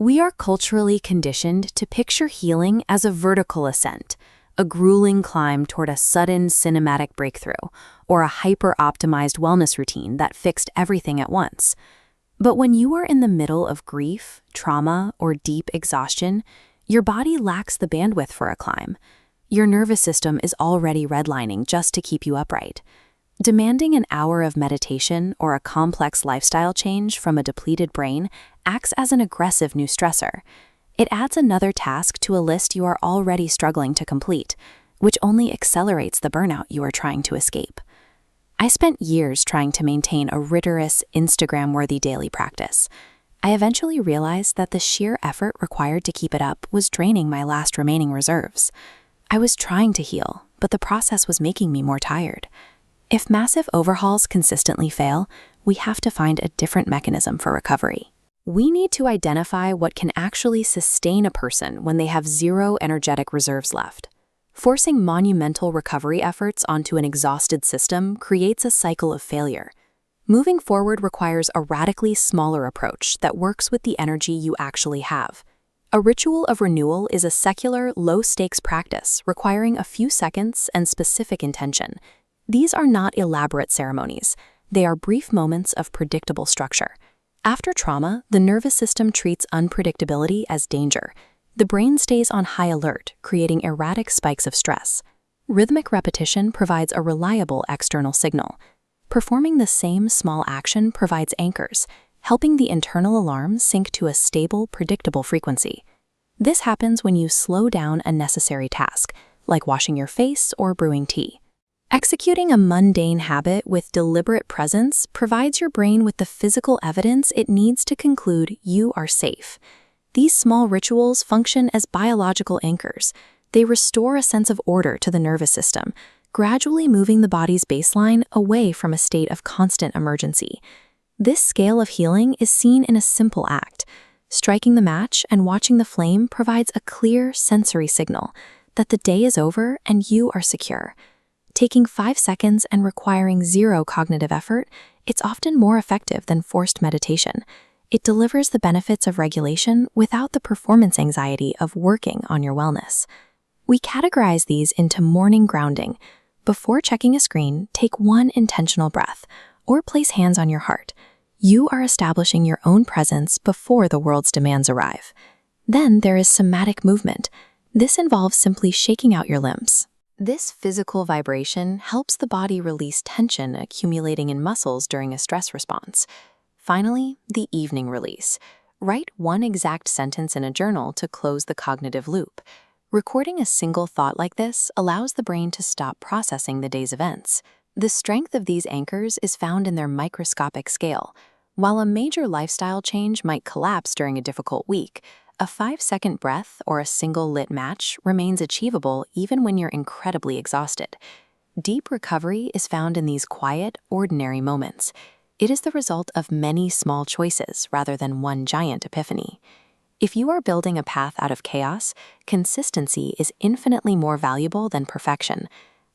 We are culturally conditioned to picture healing as a vertical ascent, a grueling climb toward a sudden cinematic breakthrough, or a hyper-optimized wellness routine that fixed everything at once. But when you are in the middle of grief, trauma, or deep exhaustion, your body lacks the bandwidth for a climb. Your nervous system is already redlining just to keep you upright. Demanding an hour of meditation or a complex lifestyle change from a depleted brain acts as an aggressive new stressor. It adds another task to a list you are already struggling to complete, which only accelerates the burnout you are trying to escape. I spent years trying to maintain a rigorous, Instagram-worthy daily practice. I eventually realized that the sheer effort required to keep it up was draining my last remaining reserves. I was trying to heal, but the process was making me more tired. If massive overhauls consistently fail, we have to find a different mechanism for recovery. We need to identify what can actually sustain a person when they have zero energetic reserves left. Forcing monumental recovery efforts onto an exhausted system creates a cycle of failure. Moving forward requires a radically smaller approach that works with the energy you actually have. A ritual of renewal is a secular, low-stakes practice requiring a few seconds and specific intention. These are not elaborate ceremonies. They are brief moments of predictable structure. After trauma, the nervous system treats unpredictability as danger. The brain stays on high alert, creating erratic spikes of stress. Rhythmic repetition provides a reliable external signal. Performing the same small action provides anchors, helping the internal alarm sync to a stable, predictable frequency. This happens when you slow down a necessary task, like washing your face or brewing tea. Executing a mundane habit with deliberate presence provides your brain with the physical evidence it needs to conclude you are safe. These small rituals function as biological anchors. They restore a sense of order to the nervous system, gradually moving the body's baseline away from a state of constant emergency. This scale of healing is seen in a simple act. Striking the match and watching the flame provides a clear sensory signal that the day is over and you are secure. Taking 5 seconds and requiring zero cognitive effort, it's often more effective than forced meditation. It delivers the benefits of regulation without the performance anxiety of working on your wellness. We categorize these into morning grounding. Before checking a screen, take one intentional breath or place hands on your heart. You are establishing your own presence before the world's demands arrive. Then there is somatic movement. This involves simply shaking out your limbs. This physical vibration helps the body release tension accumulating in muscles during a stress response. Finally, the evening release. Write one exact sentence in a journal to close the cognitive loop. Recording a single thought like this allows the brain to stop processing the day's events. The strength of these anchors is found in their microscopic scale. While a major lifestyle change might collapse during a difficult week, a 5-second breath or a single lit match remains achievable even when you're incredibly exhausted. Deep recovery is found in these quiet, ordinary moments. It is the result of many small choices rather than one giant epiphany. If you are building a path out of chaos, consistency is infinitely more valuable than perfection.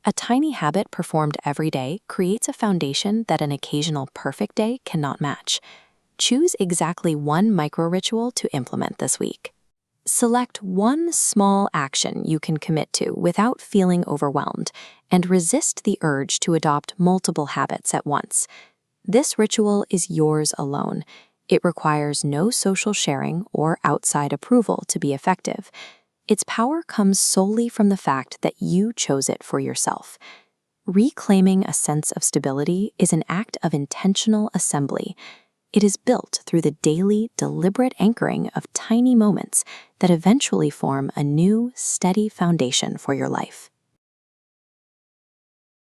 A tiny habit performed every day creates a foundation that an occasional perfect day cannot match. Choose exactly one micro-ritual to implement this week. Select one small action you can commit to without feeling overwhelmed, and resist the urge to adopt multiple habits at once. This ritual is yours alone. It requires no social sharing or outside approval to be effective. Its power comes solely from the fact that you chose it for yourself. Reclaiming a sense of stability is an act of intentional assembly. It is built through the daily, deliberate anchoring of tiny moments that eventually form a new, steady foundation for your life.